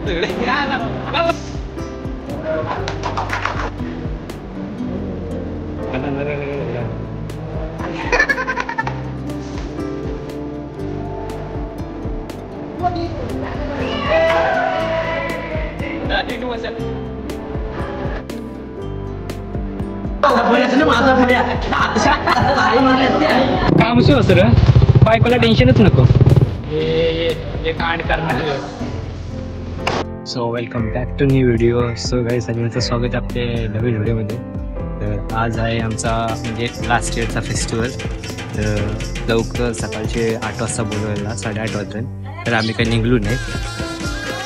काम सर बायकोला टेन्शनच नको. So welcome back to new video. So guys सगळ्यांचं स्वागत आहे आपले नवीन व्हिडिओमध्ये. तर आज आहे आमचा म्हणजे लास्ट इयरचा फेस्टिवल. तर लवकर सकाळचे 8 वाजता बोलवायला 8:30 वाजता. तर आम्ही काही निघलो नाही,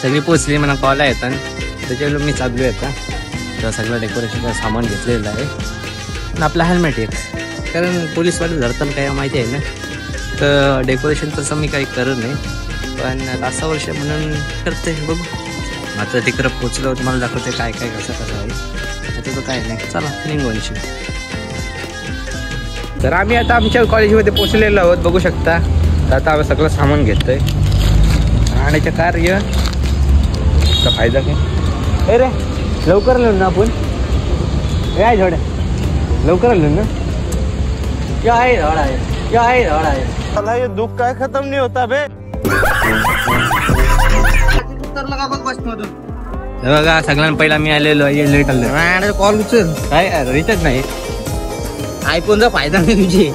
सगळी पोचली मला कॉल येतात. त्याच्यावर मी चाललो आहे आता. तर सगळं डेकोरेशनचं सामान घेतलेलं आहे. आणि आपला हेल्मेट एक, कारण पोलीसवाले धरताना काय माहिती आहे ना. तर डेकोरेशन तसं मी काही करत नाही, पण लास्ट वर्ष म्हणून करते. बघू आता तिकडं पोचलो तुम्हाला दाखवते काय काय कसं कसं आहे. आता तर काय नाही, चला निघूनशी. तर आम्ही आता आमच्या कॉलेजमध्ये पोचलेलो आहोत, बघू शकता. तर आता आम्ही सगळं सामान घेतोय. राहण्याचं कार्य तर फायदा काय रे. लवकर आलो ना आपण, काय थोड्या लवकर आलो ना. क्या है धड़ा है, क्या है धड़ा है. साला ये दुख काय खत्म नहीं होता बे. बघा सगळ्यांना पहिला मी आलेलो लेट आलो. कॉल उचल काय रिचार्ज नाही. आयफोनचा फायदा नाही तुझी.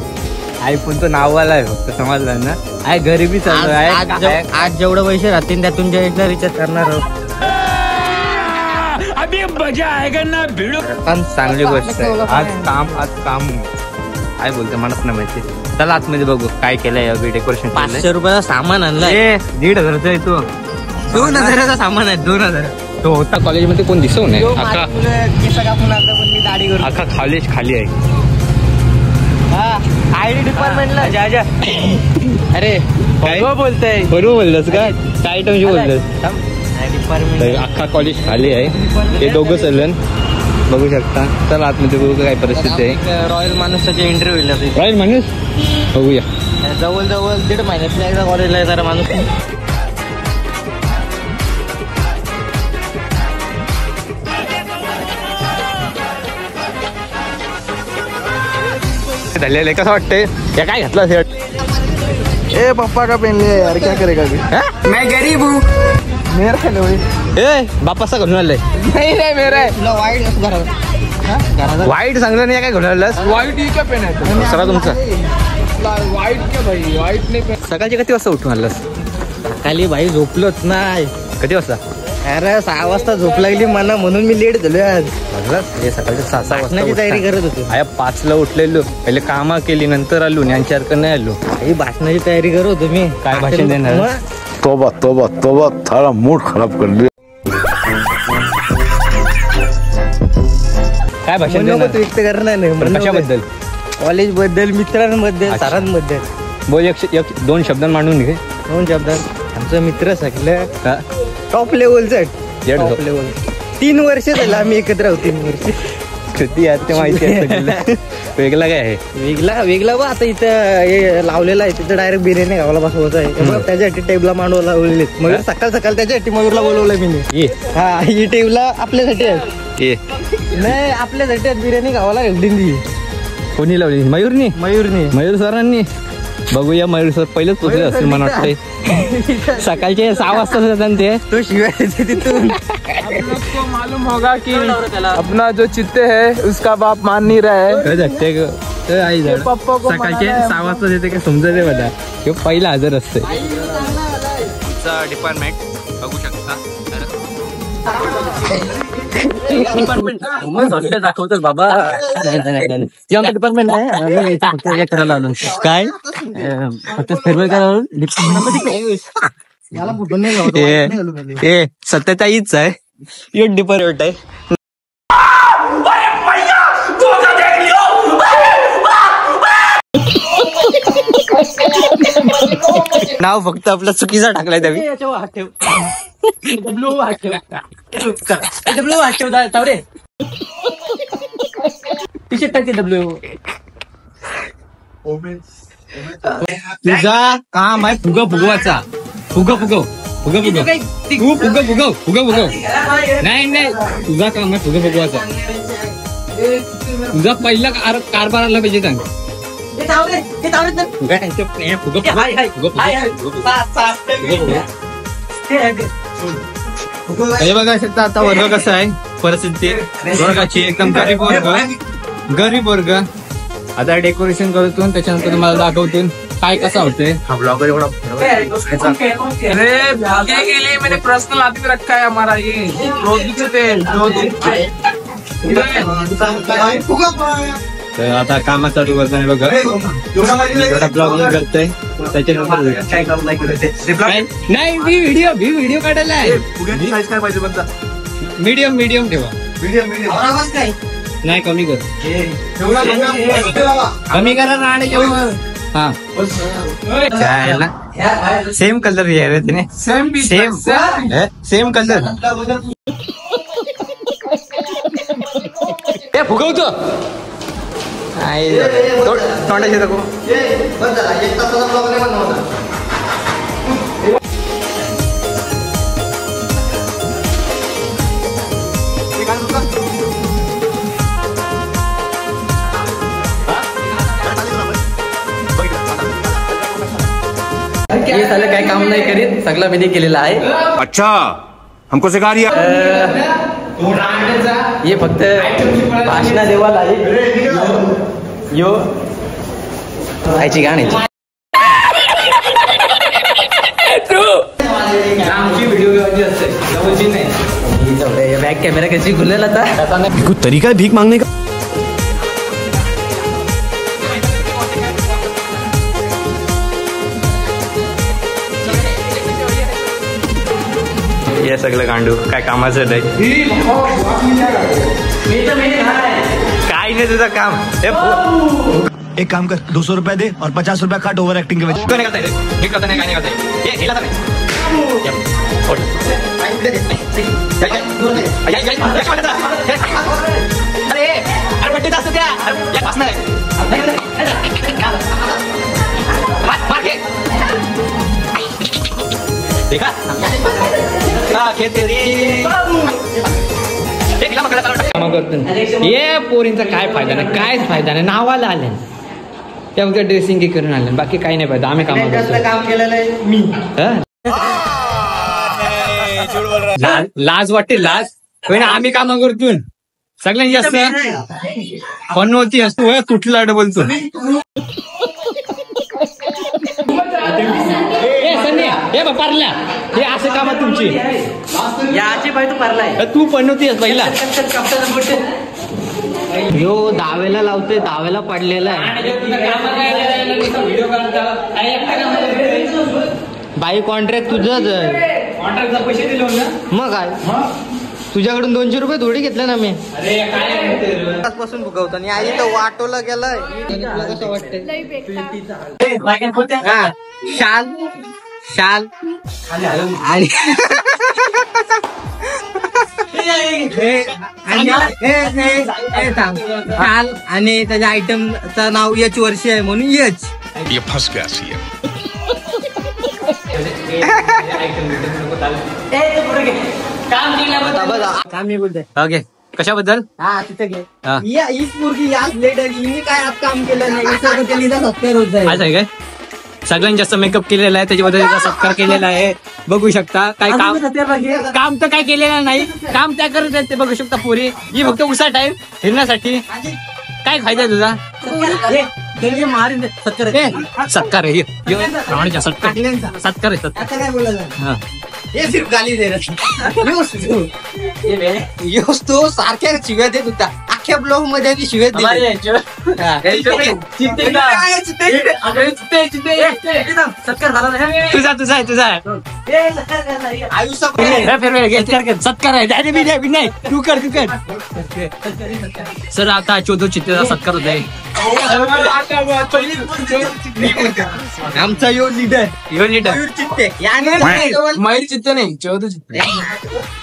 आयफोनचं नाववाला आहे फक्त, समजलं ना. आहे गरिबी चालू आहे. आज जेवढं पैसे राहतील त्यातून एकदा रिचार्ज करणार आहोत. अभी मजा आएगा ना भिडो. पण चांगली गोष्ट आहे. आज काम काय बोलतो मलाच नाही माहिती. चला आतमध्ये बघू काय केलंय. अगदी डेकोरेशन 500 रुपयाचा सामान आणलंय. 1,500चा आहे तो. 2,000चा सामान आहे. 2,000 तो होता कॉलेजमध्ये. कोण दिसव नाही. अख्खा कॉलेज खाली आहे. आयडी डिपार्टमेंटला अरे काय बोलताय. बरोबर बोललंस का. काय टर्मशी बोलतोस. अख्खा कॉलेज खाली आहे. हे दोघं चाललं बघू शकता. चला आतमध्ये बघू काय परिस्थिती आहे. Royal माणूसचा interview. रॉयल माणूस बघूया. जवळ 1.5 महिन्यातल्या एकदा कॉलेजला येणारा माणूस. झालेलं कसं वाटतंय. या काय घातलं शर्ट. ए पप्पा का पहन लिया यार, क्या करेगा अभी. मैं गरीब हूँ. मेरा ए बापाचा घडून आलंय. नाही मेरा वाईट चांगलं नाही काय घडून आलंस. वाईट ही क्या पहना है सगळं तुमचं. वाईट क्या भाई, वाईट नाही. सकाळची किती वाजता उठून आलास. सकाळी भाई झोपलोच नाही. किती वाजता. अरे 6 वाजता झोप लागली मला, म्हणून मी लेट झालो आज. हे सकाळचे 6 वाजता तयारी करत होतो. 5ला उठलेलो. पहिले कामं केली, नंतर आलो. यांच्यासारखं नाही आलो. ही भाषणाची तयारी करत होतो मी. काय भाषण देणार. तोबा तोबा तोबा, थारा मूड खराब कर दिया. काय भाषण देणार. व्यक्त करणार नाही. कशाबद्दल. कॉलेज बद्दल, मित्रांबद्दल, सरांबद्दल. बोल 2 शब्दात मांडून घे. 2 शब्दात. आमचं मित्र सगळं टॉप लेवलचं. Top level. 3 वर्ष झालं आम्ही एकत्र आहोत. 3 वर्ष. किती आहे ते माहिती आहे. वेगळा काय आहे. वेगळा बा आता इथं लावलेला आहे. तिथं डायरेक्ट बिर्याणी गावाला बसवायचं आहे. त्याच्यासाठी टेबला मांडव लावलेले. मग सकाळ त्याच्यासाठी मयूरला बोलवलं मी. हा ही टेबला आपल्यासाठी आहे. नाही आपल्यासाठी बिर्याणी गावाला दिली. कोणी लावली. मयूरनी. मयूर सरांनी. बघूया मयूर सर पहिलेच पोचले असतील मला वाटतंय. सकाळचे 6 वाजता जातात ते. तो शिवाय तिथून. आपको मालूम होगा कि अपना जो चित्ते है उसका बाप मान नहीं रहा है. सकाळचे 6 वाजता येते काय समजले मला. किंवा पहिला हजर असते. डिपार्टमेंट बघू शकता. डिपार्टमेंट दाखवतोस बाबा. डिपार्टमेंट नाही करायला आलो. काय फक्त फेअरवेल करायला. सत्याच्या हीच आहे. यो डिपार्टमेंट आहे. नाव फक्त आपला चुकीचा टाकलाय त्यावेळी. टी शर्ट टाकते डब्ल्यू. तुझा काम आहे फुगवाचा. फुगव फुगा नाही तुझा काम आहे फुगा फुगवायचा. तुझा पहिला कारभार आला पाहिजे सांग. हे बघा शकता आता वर्ग कसा आहे परिस्थिती वर्गाची एकदम गरीब वर्ग. आता डेकोरेशन करतो त्याच्यानंतर तुम्हाला दाखवतो काय कसं होतंय. मैंने पर्सनल आदमी रखा है हमारा ये तेल. तर आता कामात चालू करताना बघा ब्लॉगिंग करतोय त्याच्यानंतर नाही मी व्हिडिओ काढायला आहे. मीडियम ठेवा. नाही कमी कर आणि हा सेम कलर आहे तिने सेम कलर फुगवतो तोंडाची दाखव. हे साले काय काम नाही करीत सगळं मी केलेलं आहे. अच्छा हमको सिखा दिया. हे फक्त भाषणा देवाला आहे. यो आयची गाण्याची आमची व्हिडिओ असते जवळची नाही. बॅक कॅमेरा कशी खुलेल आता कुछ तरीका है भीख मांगने का. हे सगळं गांडू काय कामाचं नाही. काय नाही तुझं काम. एक काम कर 200 रुपया दे और 50 रुपया काट ओवर एक्टिंग के वजह. ये पोरींचा काय फायदा नाही कायच फायदा नाही. नावाला आले त्या फक्त ड्रेसिंग करून आले बाकी काही नाही फायदा. आम्ही काम केलेलं आहे मी. लाज वाटते लाज पण आम्ही काम करतो सगळ्यांनी जास्त पण होती असतो तुटला बोलतो. पारल्या हे असे काम तुमची याची बाई तू पारलाय तू पण नव्हती पहिला. यो दावेला लावतोय दावेला पडलेला आहे. बाई कॉन्ट्रॅक्ट तुझंच पैसे दिले मग काय तुझ्याकडून 200 रुपये थोडी घेतले ना मी. पासून भुगवतो आणि आई तर वाटोला गेलाय. कसं वाटतंय शाल शाल आणि शाल आणि त्याच्या आयटमचं नाव यच वर्षी आहे म्हणून यच. ओके कशाबद्दल हा तिथे घे. हीच मुलगी याच लेटर हिने काय आज काम केलं नाही. सत्कार होत आहे. असं आहे काय सगळ्यांनी जास्त मेकअप केलेला आहे त्याच्याबद्दल सत्कार केलेला आहे. बघू शकता काय काम तर काय केलेलं नाही. काम त्या करत आहेत ते बघू शकता. पोरी ही फक्त उसाट आहे फिरण्यासाठी. काय फायदा आहे तुझा. सत्कार आहे सत्कार आहे. काय बोलायचं हे सिर्फ गाली दे तो सारख्या शिव्या देत होता. अख्ख्या ब्लॉग मध्ये शिव्या दिल्या. तुझा आहे सत्कार आहे नाही तू कर सर. आता 14 चित्तेचा सत्कार होत आहे. आमचा यो लीडर मयूर चित्ते मयूर चित्ते नाही 14 चित्ते.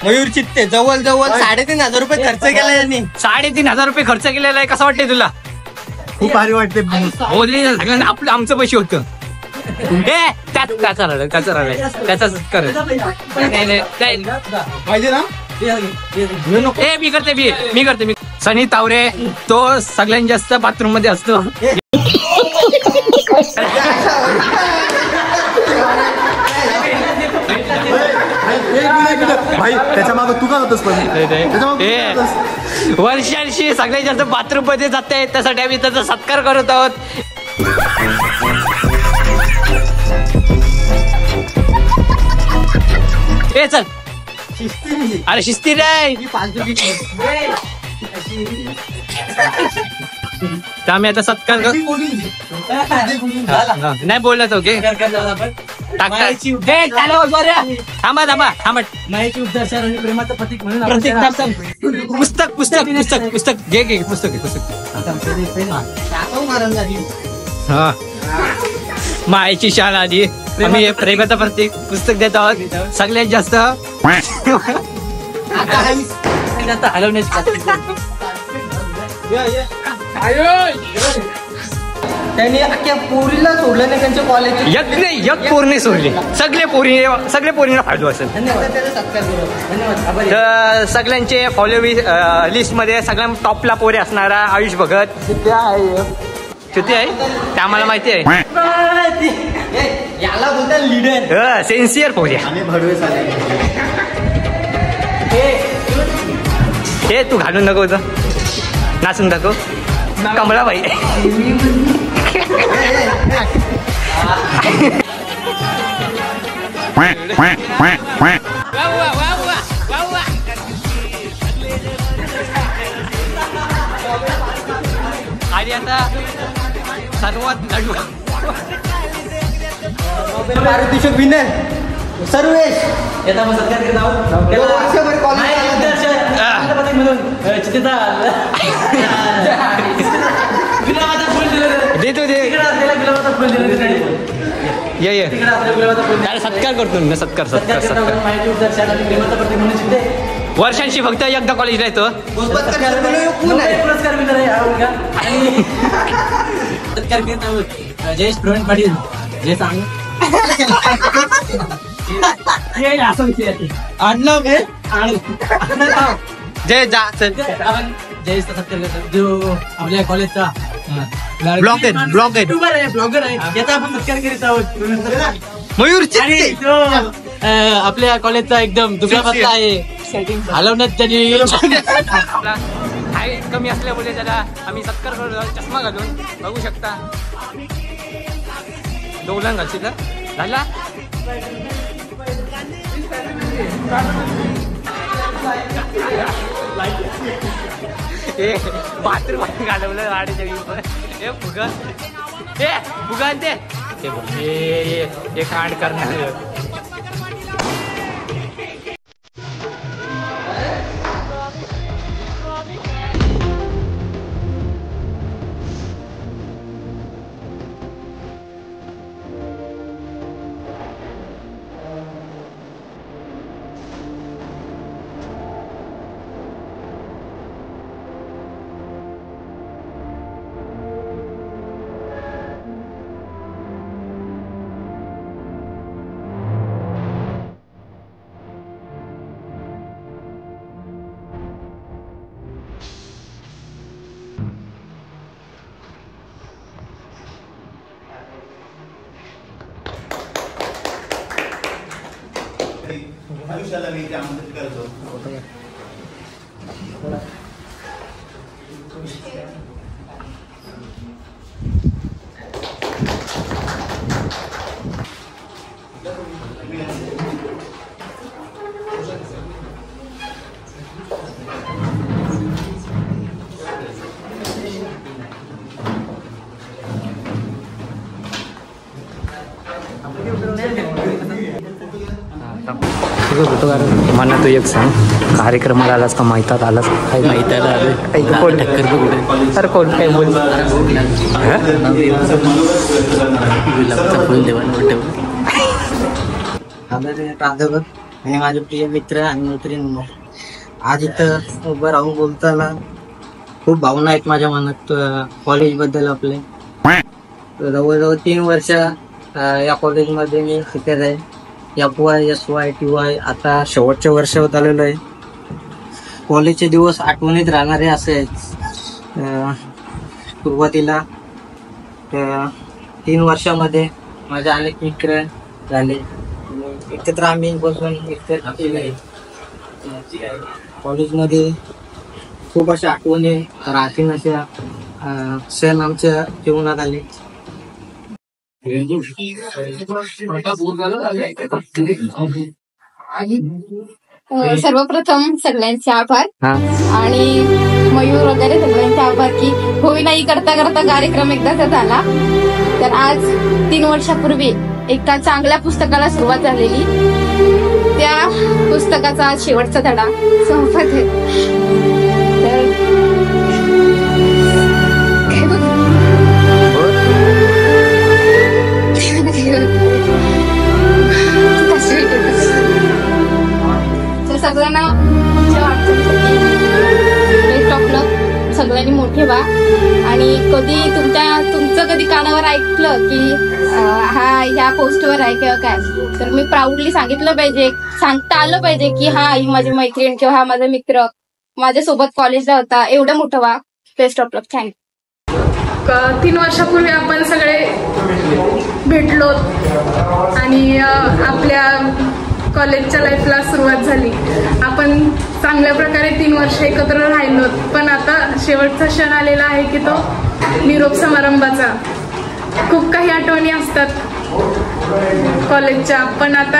मयूर चित्ते जवळ 3,500 रुपये खर्च केला यांनी. 3,500 रुपये खर्च केलेला आहे. कसं वाटतंय तुला. खूप भारी वाटते. आपलं आमचं पैसे होतं त्याचा राहिलं त्याचाच कर पाहिजे ना मी करते मी सनी तावरे तो सगळ्यात जास्त बाथरूम मध्ये असतो. भाई त्याच्या मागे तू का होतोस पण वर्षांशी सगळ्यात जास्त बाथरूम मध्ये जाते त्यासाठी आम्ही त्याचा सत्कार करत आहोत. ए चल अरे शिस्ती नाही आम्ही आता सत्कार नाही बोलत ओके थांबा मायाची उपदर्शन आणि प्रेमाचं प्रतीक म्हणून पुस्तक घे पुस्तक हा मायेची शाळा आली आम्ही प्रेमाचं प्रतीक पुस्तक देत आहोत. सगळ्यात जास्त त्यांनी अख्ख्या पोरीला सोडलं नाही त्यांच्या कॉलेज एक पोरणी सोडली सगळे पोरींना फायदा असेल. तर सगळ्यांचे फॉलो लिस्ट मध्ये सगळ्यात टॉपला पोरे असणारा आयुष भगत किती आहे ते आम्हाला माहिती आहे. याला बोलतात लीडर सेन्सियर पोरे हे तू घालून नको होतं नाचून दाखव कमळाबाई. आणि आता सर्वात पारितोषिक विनर सर्वेश येता मग सत्कार करत आहोत. देतो दे ये सत्कार करतो ना सत्कार वर्षांशी फक्त एकदा कॉलेजला येतो. पुरस्कार विनर सत्कार करत आहोत जयेश प्रवीण पाटील जे सांग आणलं जय जा चल जयेशचा सत्कार करतो जो आपल्या कॉलेजचा ब्लॉगर आहे याचा आपण सत्कार करीत आहोत. मयूर आपल्या कॉलेजचा एकदम दुसरा पत्ता आहे हलवण्यात त्यांनी हाईट कमी असल्यामुळे त्याला आम्ही सत्कार करतो चष्मा घालून बघू शकता. डोलन घालशील झाला बाथरूम घालवलं गाडीच्या हे फुगा ते हे कांड करणार. आयुष्याला मी ते आमंत्रित करतो. मला तू एक सांग कार्यक्रमाला आलास का माहितात आलास सर कोण काय बोल प्राध्यापक आणि माझे प्रिय मित्र आणि मैत्रिणी आज इथं उभं राहून बोलताना खूप भावना आहेत माझ्या मनात कॉलेज बद्दल. आपले जवळजवळ 3 वर्ष या कॉलेजमध्ये मी शिकत आहे. FY SY TY आता शेवटच्या वर्षावर आलेलो आहे. कॉलेजचे दिवस आठवणीत राहणारे असे आहेत. सुरुवातीला 3 वर्षामध्ये माझे अनेक मित्र झाले. एकत्र आम्ही बसून एकत्र कॉलेजमध्ये खूप अशा आठवणी राहतील अशा क्षण आमच्या जीवनात आले. सर्वप्रथम सगळ्यांचे आभार आणि मयूर वगैरे सगळ्यांचे आभार की होई नाही करता करता कार्यक्रम एकदाचा झाला. तर आज 3 वर्षापूर्वी एका चांगल्या पुस्तकाला सुरुवात झालेली. त्या पुस्तकाचा आज शेवटचा धडा संपत आहे. तर सगळ्यांना सगळ्यांनी मोठे व्हा. आणि तुमचं कधी कानावर ऐकलं की ह्या पोस्टवर आहे किंवा काय, तर मी प्राऊडली सांगता आलं पाहिजे की ही माझी मैत्रीण किंवा हा माझा मित्र माझ्यासोबत कॉलेजला होता. एवढं मोठं व्हा. Best of luck. थँक्यू. 3 वर्षापूर्वी आपण सगळे भेटलो आणि आपल्या कॉलेजच्या लाईफला सुरुवात झाली. आपण चांगल्या प्रकारे 3 वर्ष एकत्र राहिलो. पण आता शेवटचा क्षण आलेला आहे की तो निरोप समारंभाचा. खूप काही आठवणी असतात कॉलेजच्या, पण आता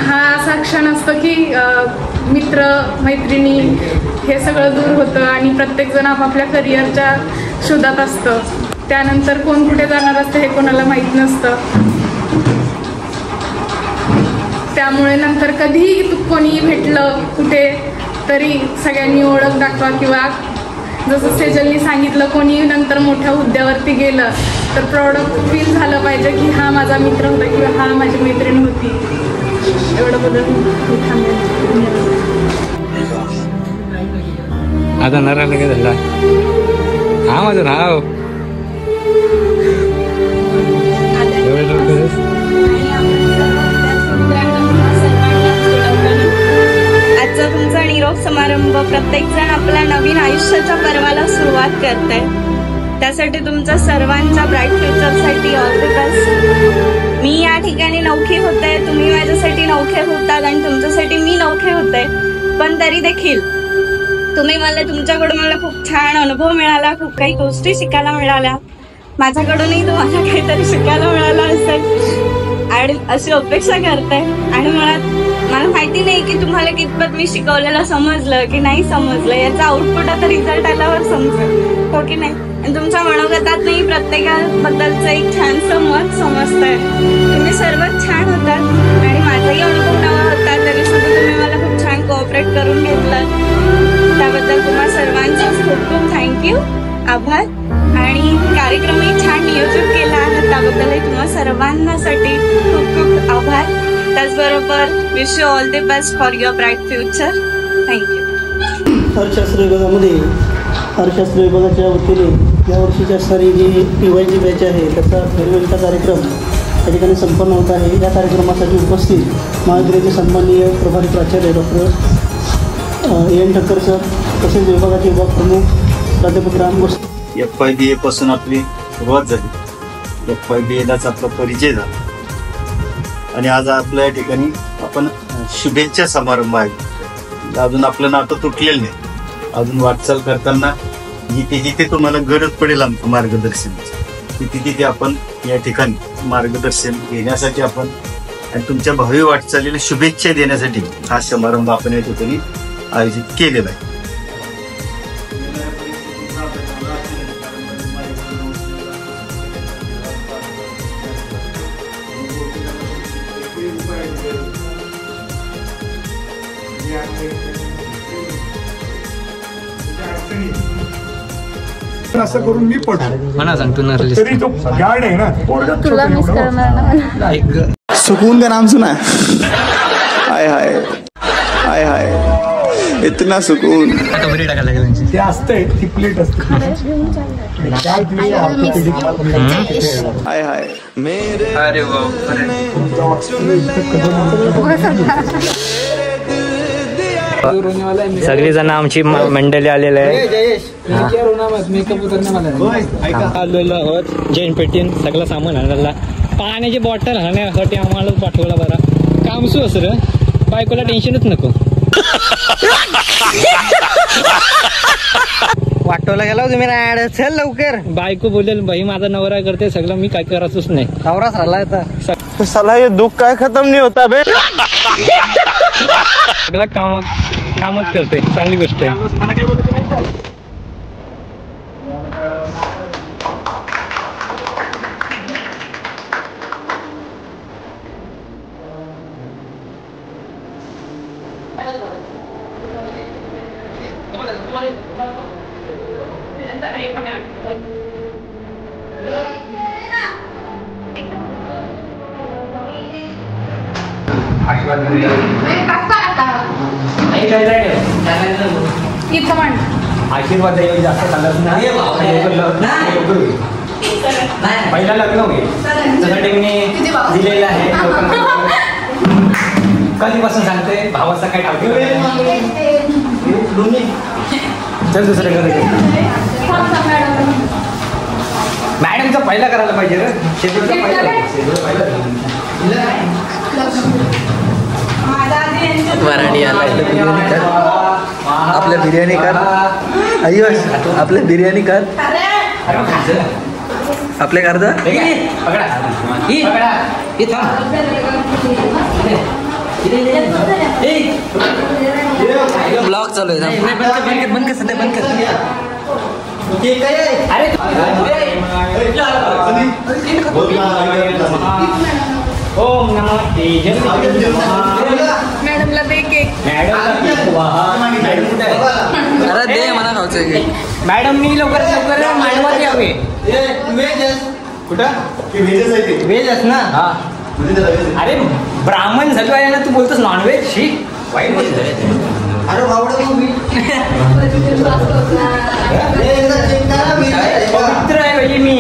हा असा क्षण असतो की मित्र मैत्रिणी हे सगळं दूर होतं आणि प्रत्येकजण आपापल्या करिअरच्या शोधात असतं. त्यानंतर कोण कुठे जाणार असतं हे कोणाला माहीत नसतं. त्यामुळे नंतर कधीही कोणी भेटलं कुठे तरी सगळ्यांनी ओळख दाखवा. किंवा जसं सेजलनी सांगितलं, कोणी नंतर मोठ्या हुद्द्यावरती गेलं तर प्राऊड फील झालं पाहिजे की हा माझा मित्र होता किंवा हा माझी मैत्रीण होती. एवढं बदल आता नराला काय झाला. हा माझं नाव आजचा तुमचा निरोप समारंभ प्रत्येक जण आपल्या नवीन आयुष्याच्या पर्वाला सुरुवात करत आहे. त्यासाठी तुमचा सर्वांच्या ब्राईट फ्युचरसाठी ऑल द बेस्ट. मी या ठिकाणी नवखी होते, तुम्ही माझ्यासाठी नवखे होतात आणि तुमच्यासाठी मी नवखे होते. पण तरी देखील तुमच्याकडून मला खूप छान अनुभव मिळाला. खूप काही गोष्टी शिकायला मिळाल्या. माझ्याकडूनही तुम्हाला काहीतरी शिकायला मिळालं असेल आणि अशी अपेक्षा करते. आणि मला माहिती नाही की तुम्हाला कितपत मी शिकवलेलं समजलं की नाही समजलं. याचा आउटपुट आता रिझल्ट आल्यावर समजेल, हो की नाही. आणि तुमच्या मनोगतातही प्रत्येकाबद्दलचं एक छानसं मत समजतंय. तुम्ही सर्वच छान होतात आणि माझाही अनुभव नवा होता, तरी सुद्धा तुम्ही मला खूप छान कोऑपरेट करून घेतलं. त्याबद्दल तुम्हा सर्वांचंच खूप खूप थँक्यू, आभार. आणि कार्यक्रमही छान नियोजित केला आहे त्याबद्दलही तुम्हा सर्वांसाठी खूप खूप आभार. त्याचबरोबर wish you all the best for your bright future. Thank you. अर्थशास्त्र विभागामध्ये अर्थशास्त्र विभागाच्या वतीने यावर्षीची असणारी जी PYची बॅच आहे त्याचा फेअरवेलचा कार्यक्रम या ठिकाणी संपन्न होत आहे. या कार्यक्रमासाठी उपस्थित महाविद्यालयाचे सन्माननीय प्रभारी प्राचार्य डॉक्टर EN ठक्कर सर, तसेच विभागाचे विभाग प्रमुख प्राध्यापक राम गोस्वामी. FYBA पासून आपली सुरुवात झाली. FYBAलाच आपला परिचय झाला आणि आज आपल्या या ठिकाणी आपण शुभेच्छा समारंभ आहे. अजून आपलं नातं तुटलेलं नाही. अजून वाटचाल करताना जिथे जिथे तुम्हाला गरज पडेल आमचं मार्गदर्शनाची तिथे तिथे आपण या ठिकाणी मार्गदर्शन घेण्यासाठी आपण आणि तुमच्या भावी वाटचालीला शुभेच्छा देण्यासाठी हा समारंभ आपण या ठिकाणी आयोजित केलेला आहे. असं करून मी पडतो. म्हणा सांगतो ना तरी तो गार्ड आहे ना, तुला मिस करणार ना. सुकून का नाम सुना. हाय हाय हाय हाय. इतना सुकून. ते असतंय ती प्लेट असते. हाय हाय. अरे वा. सगळी जण आमची मंडळी आलेली आहे. आलेलो आहोत जैन पेटीन सगळं सामान आणायला. पाण्याची बॉटल आणण्यासाठी आम्हाला पाठवला बरा. काम सु असं रे, बायकोला टेन्शनच नको. वाटोला गेला तुम्ही राड. चल लवकर. बायको बोलेल बाई माझा नवरा करते सगळं, मी काय करायचंच नाही. नवराच राहिला आता. साला ये दुख काय खत्म नहीं होता बे. सगळं कामच करते, चांगली गोष्ट आहे. इथं मांड. आशीर्वाद जास्त चालत नाही. पहिला लग्न होईल त्यासाठी मी दिलेलं आहे. कधीपासून सांगते भावाचा काय टाकतो. चल दुसऱ्याकडे. मॅडमचा पहिला करायला पाहिजे रे. शेतीचा मराठी आपल्या बिर्याणी कर. आयुष आपल्या बिर्याणी कर. आपले अर्ध ब्लॉग चालू आहे. बंद कर सध्या, बंद कर. ओम नमः तेजस. मॅडमला दे केक. अरे दे मला खायचं केक. मॅडम मी लवकर मांडवात यावे. कुठं व्हेज ना. हा अरे ब्राह्मण झालो आहे ना तू बोलतोस नॉनव्हेज. शी वाईट अरे पवित्र आहे भाई मी.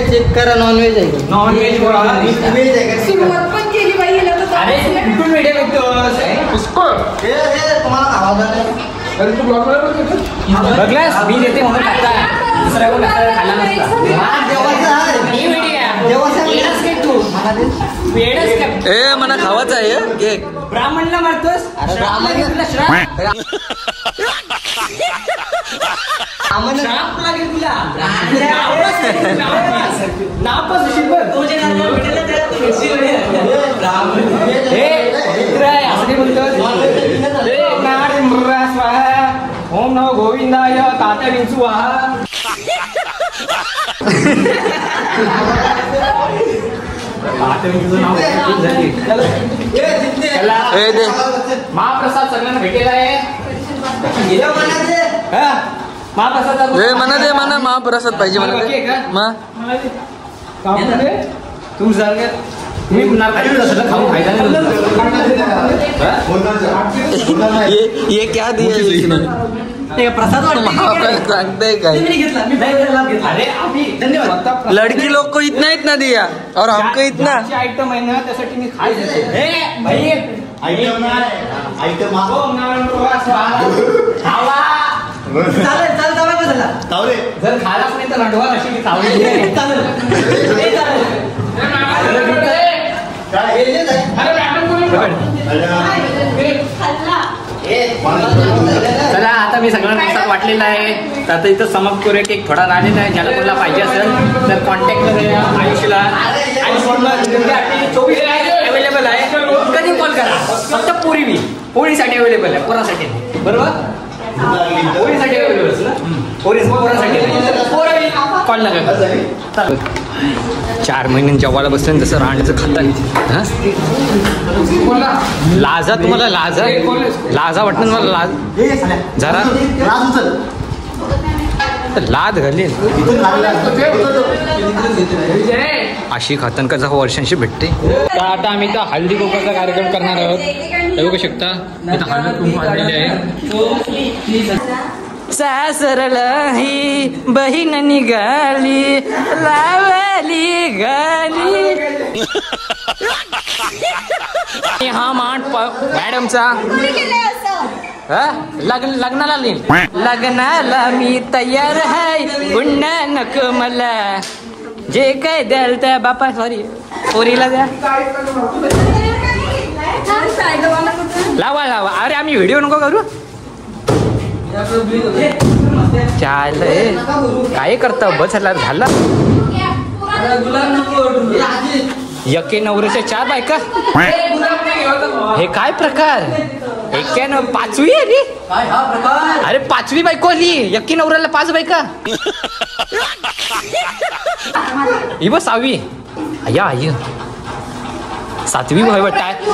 चेक करा. नॉनव्हेज आहे. नॉनव्हेज सुरुवात पण केली बाई. अरे कुठून व्हिडिओ बघतोस. बघलास मी देते म्हणून टाकता. दुसरा कोण खाल्ला नसता. ए मला खावाच आहे केक. ब्राह्मणला मारतोस. ओम नमो गोविंदाय तात्या विंचू महाप्रसाद सगळ्यांना भेटेला आहे. महाप्रसाद म्हणा दे म्हणा. महाप्रसाद पाहिजे मला. तू सांग मी खाऊन फायदा नाही. ये क्या दिया प्रसाद सांगते काय. अरे धन्यवाद. लड़की लोग को इतना इतना दिया और हमको इतना. आयटम आहे ना त्यासाठी मी खाय देते. जर खालाच नाही तर लढवा अशी चला आता मी सगळ्यांना प्रसाद वाटलेला आहे. तर आता इथं समाप्त करूया. केक थोडा राहिलेला आहे. ज्याला कोणाला पाहिजे असेल तर कॉन्टॅक्ट करूया. आयुषला अवेलेबल आहे. कधी कॉल करा. फक्त पोळीसाठी अवेलेबल आहे. पोरासाठी बरोबर. पोळीसाठी अवेलेबल ना. पोरासाठी कॉल नका. 4 महिने जेवायला बसलं जसं राहण्याचं खातात. लाजा तुम्हाला लाजा वाटत मला लाज जरा. लाद घालील अशी खातनकाचा वर्षांशी भेटते. तर आता आम्ही इथं हळदी कुंकवाचा कार्यक्रम करणार आहोत. हे बघू शकता इथं हळद कुंकू आणलेली आहे. सासरला ही बहीण निघाली लावली गाली. हा मांड मॅडमचा लग्नाला लग्नाला मी तयार आहे. गुंडा नको मला जे काय द्याल त्या बापा सॉरी पोरीला द्या. लावा लावा. अरे आम्ही व्हिडिओ नको करू. चालय काय करता बस झाला. एके नवऱ्याच्या 4 बायका. हे काय प्रकार. एक्क्यानं 5वी आली. अरे 5वी बायको आली. एके नवऱ्याला 5 बायका. ही बस 6वी. अय्या अय्य 7वी भाई वाटत.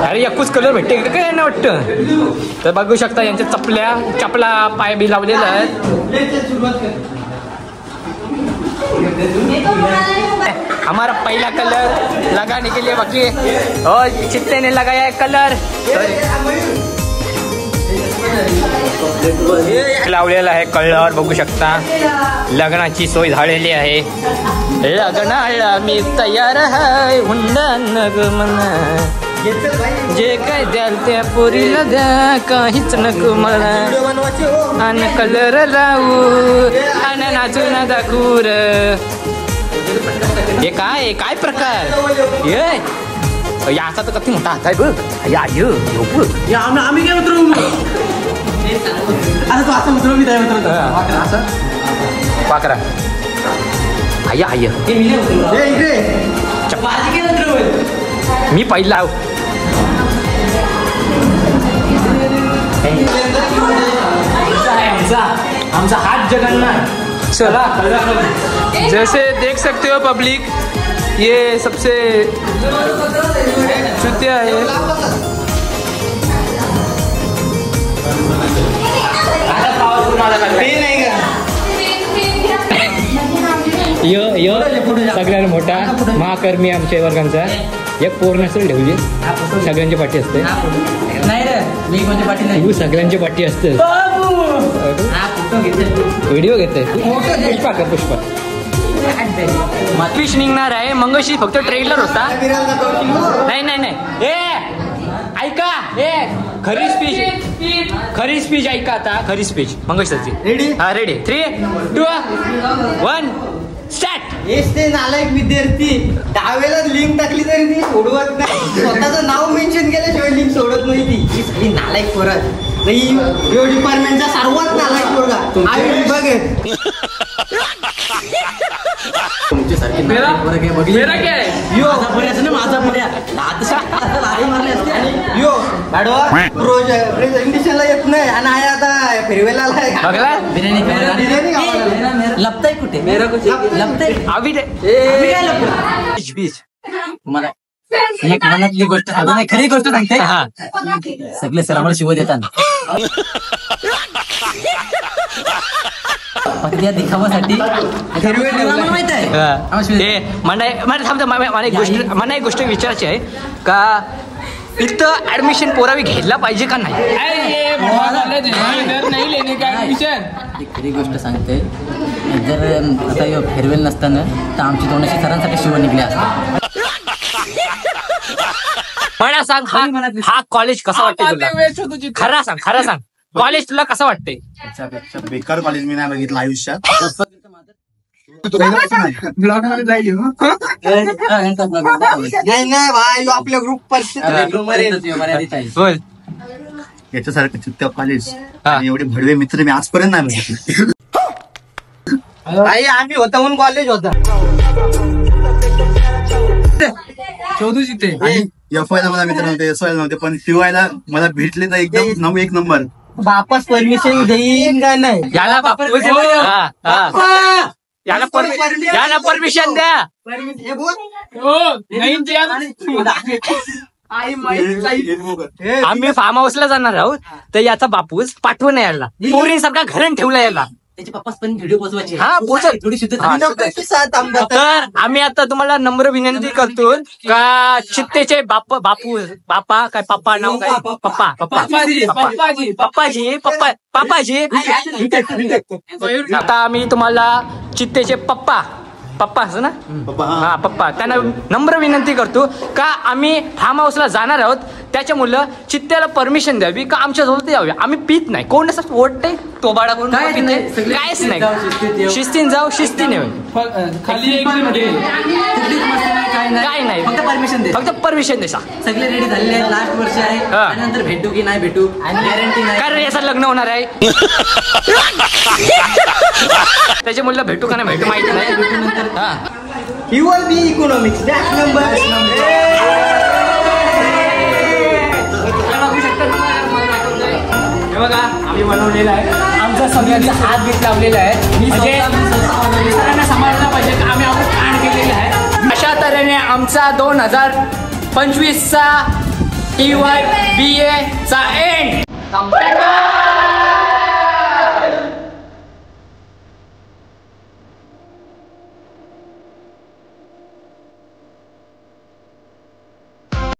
अरे एकूच कलर भेटते काय ना वाटतं. तर बघू शकता यांच्या चपला पाय बी लावलेला आहेत. हमारा पहला कलर लगाने के लिए बाकी और चित्ते ने लगाया है कलर. लावलेला आहे कलर बघू शकता. लग्नाची सोय झालेली आहे. लग्नाला मी तयार आहे. हुंडा नको म्हणा जे काय द्याल त्या पोरीला द्या. काहीच नको मला आणि कलर लावू आणि नाचून दाखवू. हे काय काय प्रकार. ये याचा तर किती मोठा हात आहे बघ. या आम्ही काय उतरवू. पाकरा आय आय मी पहिला. आमचा हात जगन्नाथ. चला जैसे देख सकते हो पब्लिक ये सबसे चुतिया है. सगळ्यात मोठा महाकर्मी आमच्या वर्गांचा एक पोर नसेल ठेवली. सगळ्यांची पाठी असते. तू सगळ्यांची पाठी असते. व्हिडिओ घेते पुष्पा कर पुष्पा. फिश निघणार आहे. मंगळशी फक्त ट्रेलर होता. नाही नाही नाही. ए ऐका. ए खरी स्पीच ऐका आता. खरी स्पीच मंगळशी रेडी. हा रेडी 3, 2, 1 स्टार्ट. हेच ते नालायक विद्यार्थी डावेला लिंक टाकली तरी ती सोडवत नाही. स्वतःचं नाव मेन्शन केल्याशिवाय लिंक सोडत नाही. ती नालायक पोरं. यो डिपार्टमेंटचा सर्वात नालायक पोरगा आहे विभाग आहे. मेरा क्या है. यो माझा पर्या यो गाडवा रोज प्रेझेंटेशनला येत नाही आणि आहे आता फेरवेला लपताय कुठे. लपताय तुम्हाला एक मनातली गोष्ट नाही खरी गोष्ट सांगते. सगळे सर आम्हाला शिव देतात फक्त या दिखावासाठी. माहित आहे मला एक गोष्ट विचारायची आहे का इथं ऍडमिशन पोरावी घ्यायला पाहिजे का नाही. खरी गोष्ट सांगते. जर आता फेअरवेल नसताना तर आमची तोंडाशी सरांसाठी शिव निघले असतात. मला सांग हा कॉलेज कसं वाटतंय तुला. खरा सांग कॉलेज तुला कसं वाटतंय. बेकार कॉलेज मी नाही बघितलं आयुष्यात. आपल्या ग्रुप याच्यासारखं चित्त कॉलेज आणि एवढे भडवे मित्र मी आजपर्यंत नाही बघितले. आम्ही होता म्हणून कॉलेज होता. एफवायला मला मित्र नव्हते. एसवायला नव्हते पण टीवायला मला भेटले तर एकदम एक नंबर. बापास परमिशन देईन का नाही. याला परमिशन द्या. आम्ही फार्म हाऊसला जाणार आहोत तर याचा बापूस पाठवून यायला पोरीसारखा घरात ठेवला याला. त्याचे पप्पा पण व्हिडिओ पोचवायचे. हा पोचल थोडी शुद्ध तर आम्ही आता तुम्हाला नम्र विनंती करतो का चित्तेचे बापा काय पप्पा नाव काय पप्पाजी आता आम्ही तुम्हाला चित्तेचे पप्पा असं ना हा पप्पा त्यांना नम्र विनंती करतो का आम्ही फार्म हाऊसला जाणार आहोत त्याच्यामुळे चित्त्याला परमिशन द्यावी का आमच्यासोबत यावी. आम्ही पित नाही कोण असं ओढते तोबाडा करून काहीच नाही. शिस्तीने जाऊ शिस्तीने काय नाही फक्त परमिशन दे सगळे रेडी झालेले आहेत. लास्ट वर्ष आहे त्यानंतर भेटू की नाही भेटू गॅरंटी नाही कारण याचं लग्न होणार आहे त्याच्यामुळे भेटू का नाही भेटू माहिती नाही. भेटूनंतर ही will be economics back number बघा आम्ही बनवलेला आहे. आमचा सगळ्यांचा हात बीत लावलेला आहे म्हणजे सगळ्यांना सांभाळलं पाहिजे की आम्ही आपण कांड केलेलं आहे. अशा तऱ्हेने आमचा 2025चा TYBA चा एंड.